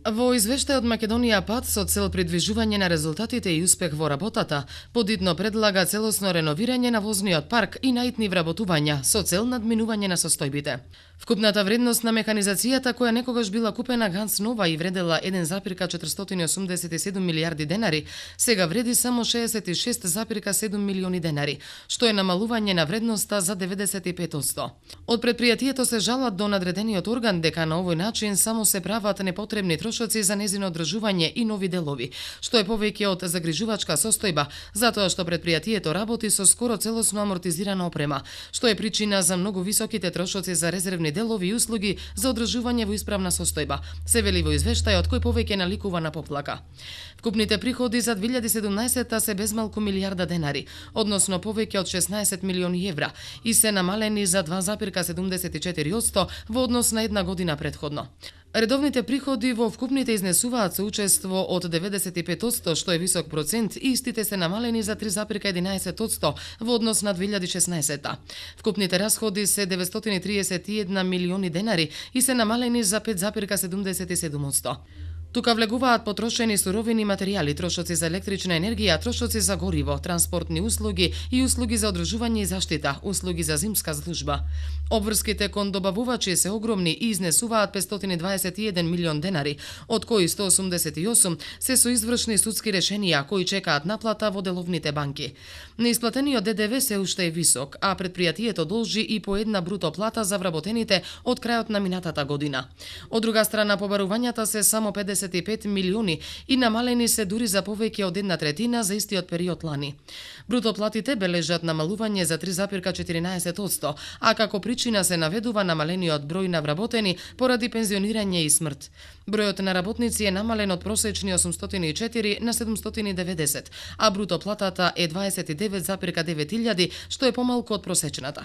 Во извештајот Македонија пат со цел придвижување на резултатите и успех во работата, подитно предлага целосно реновирање на возниот парк и наитни вработувања со цел надминување на состојбите. Вкупната вредност на механизацијата која некогаш била купена ганц нова и вредела 1,487 милиарди денари, сега вреди само 66,7 милиони денари, што е намалување на вредноста за 95%. Од предпријатието се жалат до надредениот орган дека на овој начин само се прават непотребни трошоци за незино одржување и нови делови, што е повеќе од загрижувачка состојба, затоа што предпријатието работи со скоро целосно амортизирана опрема, што е причина за многу високите трошоци за резервни делови и услуги за одржување во исправна состојба, се вели во извештајот кој повеќе наликува на поплака. Вкупните приходи за 2017 се безмалку милијарда денари, односно повеќе од 16 милиони евра, и се намалени за 2,74% во однос на една година претходно. Редовните приходи во вкупните изнесуваат со учество од 95%, што е висок процент, и истите се намалени за 3,11% во однос на 2016. Вкупните расходи се 931 милиони денари и се намалени за 5,77%. Тука влегуваат потрошени суровини и материјали, трошоци за електрична енергија, трошоци за гориво, транспортни услуги и услуги за одржување и заштита, услуги за зимска служба. Обврските кон добавувачи се огромни и изнесуваат 521 милион денари, од кои 188 се со извршни судски решенија кои чекаат наплата во деловните банки. Неисплатениот ДДВ се уште е висок, а предпријатието должи и по една бруто плата за вработените од крајот на минатата година. Од друга страна, побарувањата се само 55 милиони и намалени се дури за повеќе од 1/3 за истиот период лани. Бруто платите бележат намалување за 3,14%, а како причина се наведува намалениот број на вработени поради пензионирање и смрт. Бројот на работници е намален од просечни 804 на 790, а бруто платата е 29,9 илјади, што е помалку од просечната.